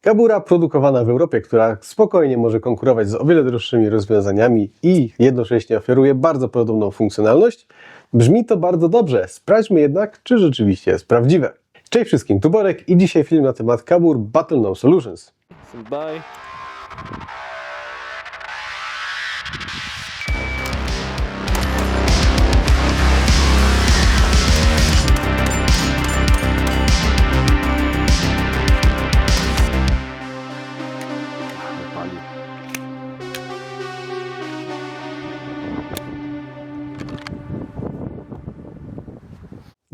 Kabura produkowana w Europie, która spokojnie może konkurować z o wiele droższymi rozwiązaniami i jednocześnie oferuje bardzo podobną funkcjonalność. Brzmi to bardzo dobrze, sprawdźmy jednak, czy rzeczywiście jest prawdziwe. Cześć wszystkim, tu Borek i dzisiaj film na temat kabur Battle Solutions. Bye.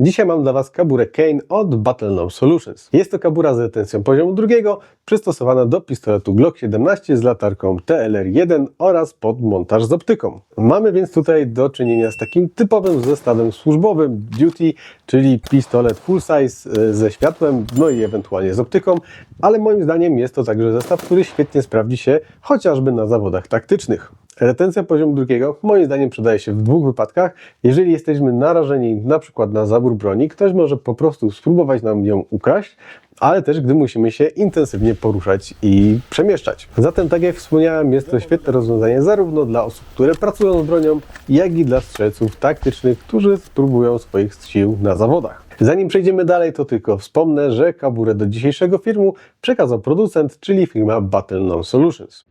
Dzisiaj mam dla Was kaburę Kane od Battle Solutions. Jest to kabura z retencją poziomu drugiego, przystosowana do pistoletu Glock 17 z latarką TLR-1 oraz pod montaż z optyką. Mamy więc tutaj do czynienia z takim typowym zestawem służbowym duty, czyli pistolet full size ze światłem, no i ewentualnie z optyką, ale moim zdaniem jest to także zestaw, który świetnie sprawdzi się chociażby na zawodach taktycznych. Retencja poziomu drugiego moim zdaniem przydaje się w dwóch wypadkach. Jeżeli jesteśmy narażeni na przykład na zabór broni, ktoś może po prostu spróbować nam ją ukraść, ale też gdy musimy się intensywnie poruszać i przemieszczać. Zatem tak jak wspomniałem, jest to świetne rozwiązanie zarówno dla osób, które pracują z bronią, jak i dla strzelców taktycznych, którzy spróbują swoich sił na zawodach. Zanim przejdziemy dalej, to tylko wspomnę, że kaburę do dzisiejszego filmu przekazał producent, czyli firma Battle Solutions.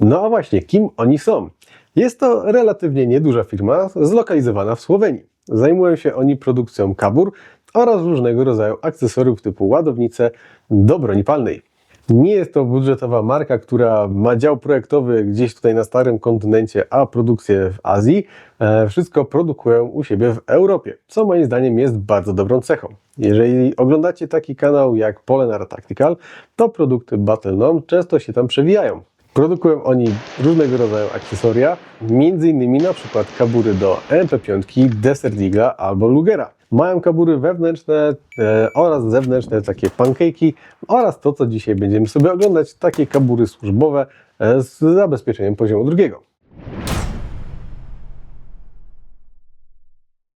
No a właśnie, kim oni są? Jest to relatywnie nieduża firma zlokalizowana w Słowenii. Zajmują się oni produkcją kabur oraz różnego rodzaju akcesoriów typu ładownice do broni palnej. Nie jest to budżetowa marka, która ma dział projektowy gdzieś tutaj na starym kontynencie, a produkcję w Azji. Wszystko produkują u siebie w Europie, co moim zdaniem jest bardzo dobrą cechą. Jeżeli oglądacie taki kanał jak Polenar Tactical, to produkty Battle często się tam przewijają. Produkują oni różnego rodzaju akcesoria, m.in. na przykład kabury do MP5, Desert Eagle'a albo Lugera. Mają kabury wewnętrzne oraz zewnętrzne, takie pancake'i oraz to, co dzisiaj będziemy sobie oglądać, takie kabury służbowe z zabezpieczeniem poziomu drugiego.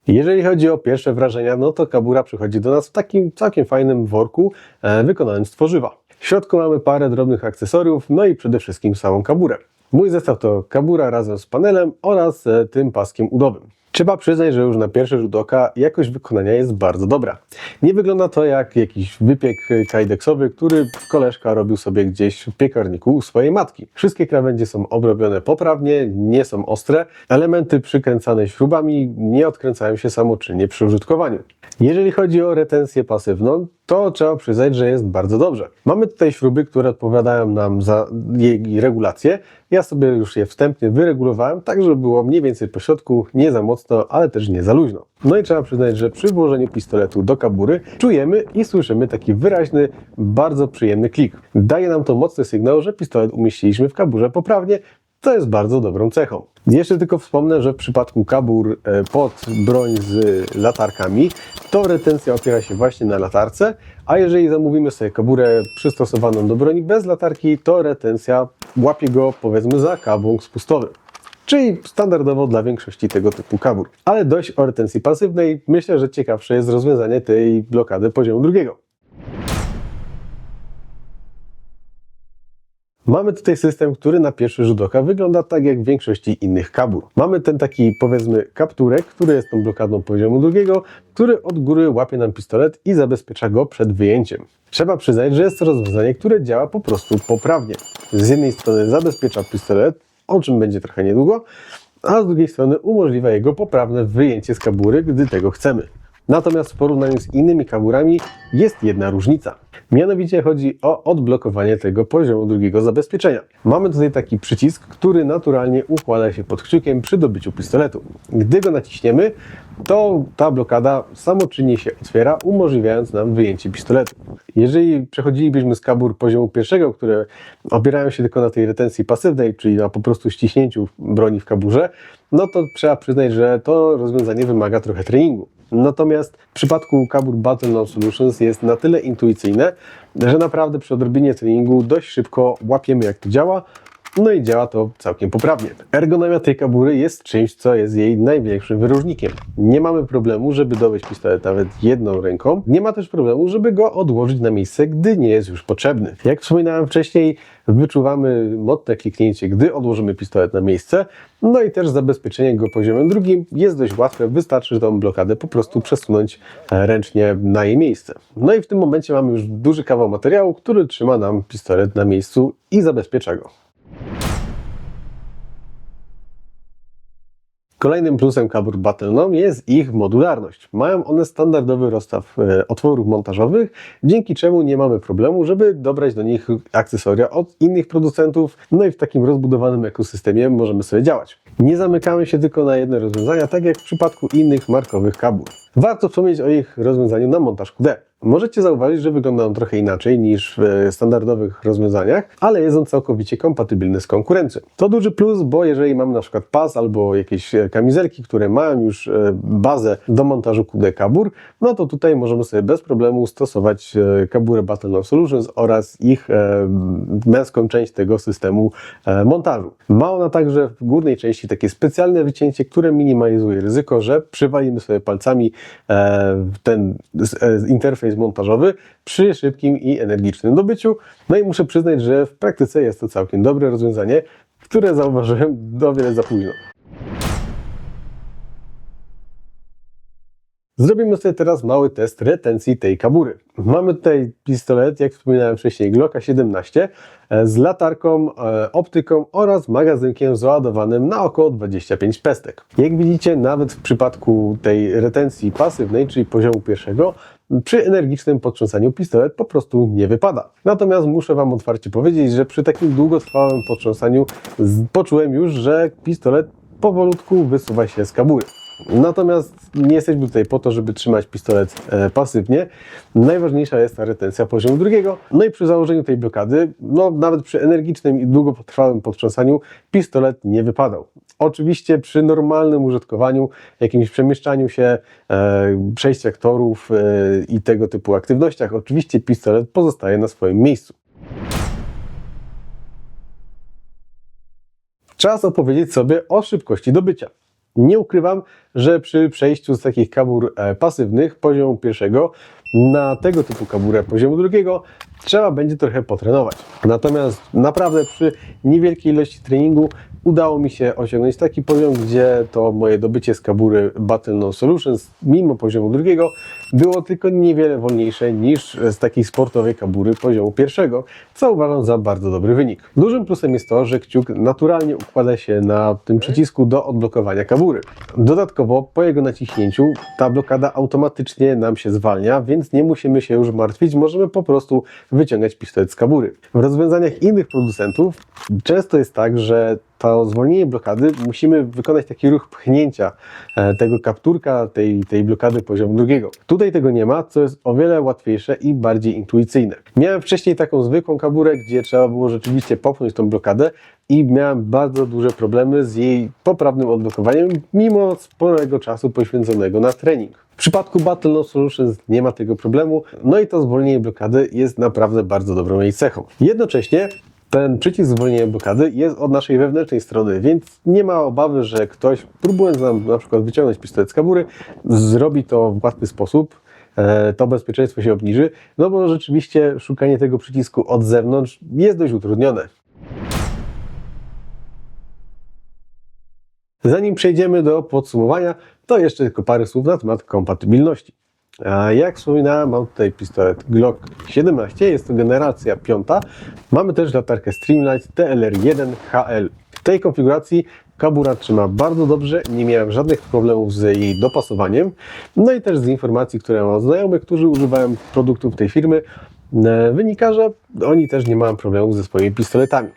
Jeżeli chodzi o pierwsze wrażenia, no to kabura przychodzi do nas w takim całkiem fajnym worku wykonanym z tworzywa. W środku mamy parę drobnych akcesoriów, no i przede wszystkim samą kaburę. Mój zestaw to kabura razem z panelem oraz tym paskiem udowym. Trzeba przyznać, że już na pierwszy rzut oka jakość wykonania jest bardzo dobra. Nie wygląda to jak jakiś wypiek kajdeksowy, który koleżka robił sobie gdzieś w piekarniku u swojej matki. Wszystkie krawędzie są obrobione poprawnie, nie są ostre. Elementy przykręcane śrubami nie odkręcają się samoczynnie przy użytkowaniu. Jeżeli chodzi o retencję pasywną, to trzeba przyznać, że jest bardzo dobrze. Mamy tutaj śruby, które odpowiadają nam za jej regulację. Ja sobie już je wstępnie wyregulowałem, tak żeby było mniej więcej po środku, nie za mocno, ale też nie za luźno. No i trzeba przyznać, że przy włożeniu pistoletu do kabury czujemy i słyszymy taki wyraźny, bardzo przyjemny klik. Daje nam to mocny sygnał, że pistolet umieściliśmy w kaburze poprawnie, co jest bardzo dobrą cechą. Jeszcze tylko wspomnę, że w przypadku kabur pod broń z latarkami, to retencja opiera się właśnie na latarce, a jeżeli zamówimy sobie kaburę przystosowaną do broni bez latarki, to retencja łapie go, powiedzmy, za kabłąk spustowy. Czyli standardowo dla większości tego typu kabur. Ale dość o retencji pasywnej, myślę, że ciekawsze jest rozwiązanie tej blokady poziomu drugiego. Mamy tutaj system, który na pierwszy rzut oka wygląda tak jak w większości innych kabur. Mamy ten taki, powiedzmy, kapturek, który jest tą blokadą poziomu drugiego, który od góry łapie nam pistolet i zabezpiecza go przed wyjęciem. Trzeba przyznać, że jest to rozwiązanie, które działa po prostu poprawnie. Z jednej strony zabezpiecza pistolet, o czym będzie trochę niedługo, a z drugiej strony umożliwia jego poprawne wyjęcie z kabury, gdy tego chcemy. Natomiast w porównaniu z innymi kaburami jest jedna różnica. Mianowicie chodzi o odblokowanie tego poziomu drugiego zabezpieczenia. Mamy tutaj taki przycisk, który naturalnie układa się pod kciukiem przy dobyciu pistoletu. Gdy go naciśniemy, to ta blokada samoczynnie się otwiera, umożliwiając nam wyjęcie pistoletu. Jeżeli przechodzilibyśmy z kabur poziomu pierwszego, które opierają się tylko na tej retencji pasywnej, czyli na po prostu ściśnięciu broni w kaburze, no to trzeba przyznać, że to rozwiązanie wymaga trochę treningu. Natomiast w przypadku kabur Battle Solutions jest na tyle intuicyjne, że naprawdę przy odrobinie treningu dość szybko łapiemy, jak to działa no i działa to całkiem poprawnie. Ergonomia tej kabury jest czymś, co jest jej największym wyróżnikiem. Nie mamy problemu, żeby dobyć pistolet nawet jedną ręką. Nie ma też problemu, żeby go odłożyć na miejsce, gdy nie jest już potrzebny. Jak wspominałem wcześniej, wyczuwamy mocne kliknięcie, gdy odłożymy pistolet na miejsce. No i też zabezpieczenie go poziomem drugim jest dość łatwe. Wystarczy tą blokadę po prostu przesunąć ręcznie na jej miejsce. No i w tym momencie mamy już duży kawał materiału, który trzyma nam pistolet na miejscu i zabezpiecza go. Kolejnym plusem kabur Battle.com jest ich modularność. Mają one standardowy rozstaw otworów montażowych, dzięki czemu nie mamy problemu, żeby dobrać do nich akcesoria od innych producentów, no i w takim rozbudowanym ekosystemie możemy sobie działać. Nie zamykamy się tylko na jedne rozwiązania, tak jak w przypadku innych markowych kabur. Warto wspomnieć o ich rozwiązaniu na montaż QD. Możecie zauważyć, że wygląda on trochę inaczej niż w standardowych rozwiązaniach, ale jest on całkowicie kompatybilny z konkurencją. To duży plus, bo jeżeli mamy na przykład pas albo jakieś kamizelki, które mają już bazę do montażu QD kabur, no to tutaj możemy sobie bez problemu stosować kaburę Battle.com Solutions oraz ich męską część tego systemu montażu. Ma ona także w górnej części takie specjalne wycięcie, które minimalizuje ryzyko, że przywalimy sobie palcami ten interfejs montażowy przy szybkim i energicznym dobyciu. No i muszę przyznać, że w praktyce jest to całkiem dobre rozwiązanie, które zauważyłem o wiele za późno. Zrobimy sobie teraz mały test retencji tej kabury. Mamy tutaj pistolet, jak wspominałem wcześniej, Glocka 17 z latarką, optyką oraz magazynkiem załadowanym na około 25 pestek. Jak widzicie, nawet w przypadku tej retencji pasywnej, czyli poziomu pierwszego, przy energicznym potrząsaniu pistolet po prostu nie wypada. Natomiast muszę Wam otwarcie powiedzieć, że przy takim długotrwałym potrząsaniu poczułem już, że pistolet powolutku wysuwa się z kabury. Natomiast nie jesteśmy tutaj po to, żeby trzymać pistolet pasywnie. Najważniejsza jest ta retencja poziomu drugiego. No i przy założeniu tej blokady, no nawet przy energicznym i długotrwałym potrząsaniu, pistolet nie wypadał. Oczywiście przy normalnym użytkowaniu, jakimś przemieszczaniu się, przejściach torów i tego typu aktywnościach, oczywiście pistolet pozostaje na swoim miejscu. Czas opowiedzieć sobie o szybkości dobycia. Nie ukrywam, że przy przejściu z takich kabur pasywnych poziomu pierwszego na tego typu kaburę poziomu drugiego trzeba będzie trochę potrenować. Natomiast naprawdę przy niewielkiej ilości treningu udało mi się osiągnąć taki poziom, gdzie to moje dobycie z kabury Battle.com Solutions mimo poziomu drugiego było tylko niewiele wolniejsze niż z takiej sportowej kabury poziomu pierwszego, co uważam za bardzo dobry wynik. Dużym plusem jest to, że kciuk naturalnie układa się na tym przycisku do odblokowania kabury. Dodatkowo po jego naciśnięciu ta blokada automatycznie nam się zwalnia, więc nie musimy się już martwić, możemy po prostu wyciągać pistolet z kabury. W rozwiązaniach innych producentów często jest tak, że to zwolnienie blokady musimy wykonać taki ruch pchnięcia tego kapturka, tej blokady poziomu drugiego. Tutaj tego nie ma, co jest o wiele łatwiejsze i bardziej intuicyjne. Miałem wcześniej taką zwykłą kaburę, gdzie trzeba było rzeczywiście popchnąć tą blokadę i miałem bardzo duże problemy z jej poprawnym odblokowaniem, mimo sporego czasu poświęconego na trening. W przypadku Battle.com Solutions nie ma tego problemu, no i to zwolnienie blokady jest naprawdę bardzo dobrą jej cechą. Jednocześnie ten przycisk zwolnienia blokady jest od naszej wewnętrznej strony, więc nie ma obawy, że ktoś, próbując nam na przykład wyciągnąć pistolet z kabury, zrobi to w łatwy sposób. To bezpieczeństwo się obniży, no bo rzeczywiście szukanie tego przycisku od zewnątrz jest dość utrudnione. Zanim przejdziemy do podsumowania, to jeszcze tylko parę słów na temat kompatybilności. Jak wspominałem, mam tutaj pistolet Glock 17, jest to generacja 5. Mamy też latarkę Streamlight TLR1 HL. W tej konfiguracji kabura trzyma bardzo dobrze, nie miałem żadnych problemów z jej dopasowaniem. No i też z informacji, które mam od znajomych, którzy używają produktów tej firmy, wynika, że oni też nie mają problemów ze swoimi pistoletami.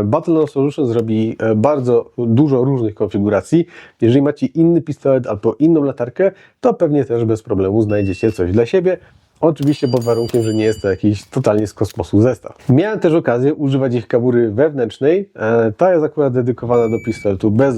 Battle.com Solutions robi bardzo dużo różnych konfiguracji. Jeżeli macie inny pistolet albo inną latarkę, to pewnie też bez problemu znajdziecie coś dla siebie. Oczywiście pod warunkiem, że nie jest to jakiś totalnie z kosmosu zestaw. Miałem też okazję używać ich kabury wewnętrznej. Ta jest akurat dedykowana do pistoletu bez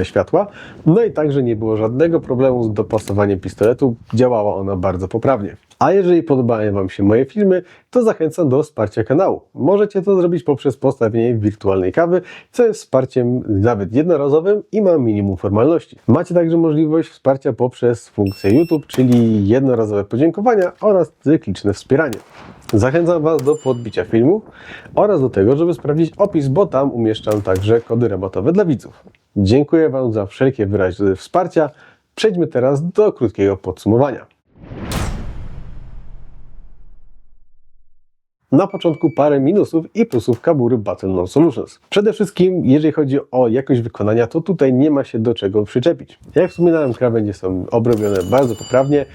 światła. No i także nie było żadnego problemu z dopasowaniem pistoletu. Działała ona bardzo poprawnie. A jeżeli podobają Wam się moje filmy, to zachęcam do wsparcia kanału. Możecie to zrobić poprzez postawienie wirtualnej kawy, co jest wsparciem nawet jednorazowym i ma minimum formalności. Macie także możliwość wsparcia poprzez funkcję YouTube, czyli jednorazowe podziękowania oraz cykliczne wspieranie. Zachęcam Was do podbicia filmu oraz do tego, żeby sprawdzić opis, bo tam umieszczam także kody rabatowe dla widzów. Dziękuję Wam za wszelkie wyrazy wsparcia. Przejdźmy teraz do krótkiego podsumowania. Na początku parę minusów i plusów Kabury Battle-Known Solutions. Przede wszystkim, jeżeli chodzi o jakość wykonania, to tutaj nie ma się do czego przyczepić. Jak wspominałem, krawędzie są obrobione bardzo poprawnie,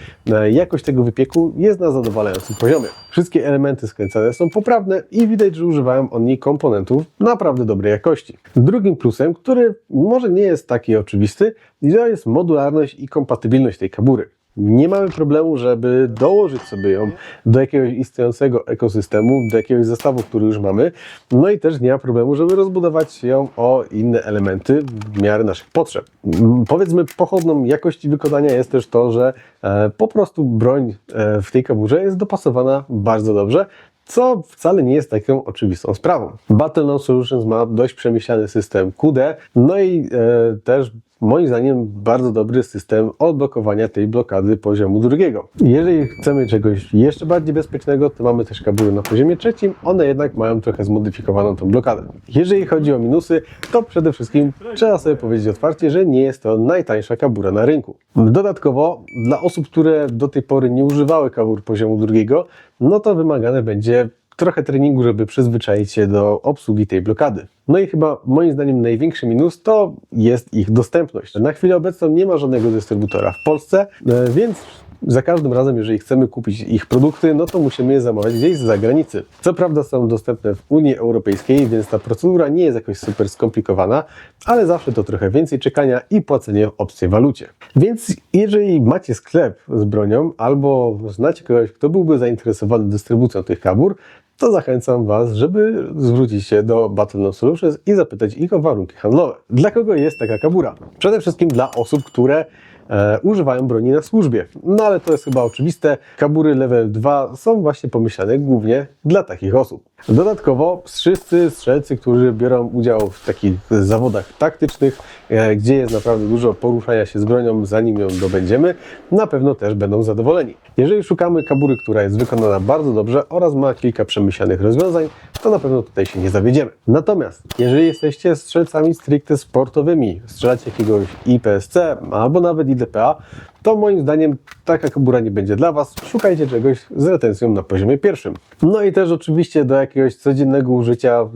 jakość tego wypieku jest na zadowalającym poziomie. Wszystkie elementy skręcane są poprawne i widać, że używają oni komponentów naprawdę dobrej jakości. Drugim plusem, który może nie jest taki oczywisty, to jest modularność i kompatybilność tej Kabury. Nie mamy problemu, żeby dołożyć sobie ją do jakiegoś istniejącego ekosystemu, do jakiegoś zestawu, który już mamy. No i też nie ma problemu, żeby rozbudować ją o inne elementy w miarę naszych potrzeb. Powiedzmy, pochodną jakości wykonania jest też to, że po prostu broń w tej kaburze jest dopasowana bardzo dobrze, co wcale nie jest taką oczywistą sprawą. Battle-Known Solutions ma dość przemyślany system QD, no i też moim zdaniem bardzo dobry system odblokowania tej blokady poziomu drugiego. Jeżeli chcemy czegoś jeszcze bardziej bezpiecznego, to mamy też kabury na poziomie trzecim, one jednak mają trochę zmodyfikowaną tą blokadę. Jeżeli chodzi o minusy, to przede wszystkim trzeba sobie powiedzieć otwarcie, że nie jest to najtańsza kabura na rynku. Dodatkowo dla osób, które do tej pory nie używały kabur poziomu drugiego, no to wymagane będzie trochę treningu, żeby przyzwyczaić się do obsługi tej blokady. No i chyba moim zdaniem największy minus to jest ich dostępność. Na chwilę obecną nie ma żadnego dystrybutora w Polsce, więc za każdym razem, jeżeli chcemy kupić ich produkty, no to musimy je zamawiać gdzieś z zagranicy. Co prawda są dostępne w Unii Europejskiej, więc ta procedura nie jest jakoś super skomplikowana, ale zawsze to trochę więcej czekania i płacenie w obcej walucie. Więc jeżeli macie sklep z bronią albo znacie kogoś, kto byłby zainteresowany dystrybucją tych kabur, to zachęcam Was, żeby zwrócić się do Battle-Known Solutions i zapytać ich o warunki handlowe. Dla kogo jest taka kabura? Przede wszystkim dla osób, które używają broni na służbie. No ale to jest chyba oczywiste. Kabury level 2 są właśnie pomyślane głównie dla takich osób. Dodatkowo wszyscy strzelcy, którzy biorą udział w takich zawodach taktycznych, gdzie jest naprawdę dużo poruszania się z bronią, zanim ją dobędziemy, na pewno też będą zadowoleni. Jeżeli szukamy kabury, która jest wykonana bardzo dobrze oraz ma kilka przemyślanych rozwiązań, to na pewno tutaj się nie zawiedziemy. Natomiast jeżeli jesteście strzelcami stricte sportowymi, strzelacie jakiegoś IPSC albo nawet IDPA, to moim zdaniem taka kabura nie będzie dla Was. Szukajcie czegoś z retencją na poziomie pierwszym. No i też oczywiście do jakiegoś codziennego użycia,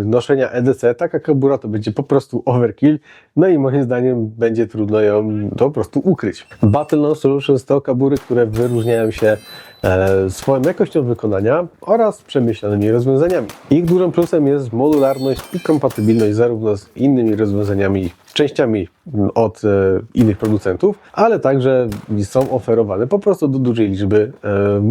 noszenia EDC, taka kabura to będzie po prostu overkill. No i moim zdaniem będzie trudno ją po prostu ukryć. Battle-Known Solutions to kabury, które wyróżniają się swoją jakością wykonania oraz przemyślanymi rozwiązaniami. Ich dużym plusem jest modularność i kompatybilność zarówno z innymi rozwiązaniami, częściami od innych producentów, ale także są oferowane po prostu do dużej liczby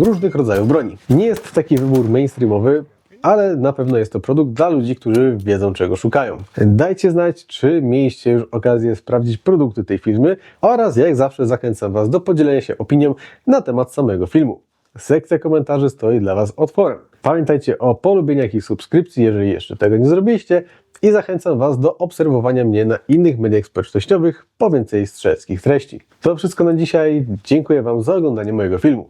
różnych rodzajów broni. Nie jest taki wybór mainstreamowy, ale na pewno jest to produkt dla ludzi, którzy wiedzą, czego szukają. Dajcie znać, czy mieliście już okazję sprawdzić produkty tej firmy oraz jak zawsze zachęcam Was do podzielenia się opinią na temat samego filmu. Sekcja komentarzy stoi dla Was otworem. Pamiętajcie o polubieniach i subskrypcji, jeżeli jeszcze tego nie zrobiliście, i zachęcam Was do obserwowania mnie na innych mediach społecznościowych po więcej strzeleckich treści. To wszystko na dzisiaj. Dziękuję Wam za oglądanie mojego filmu.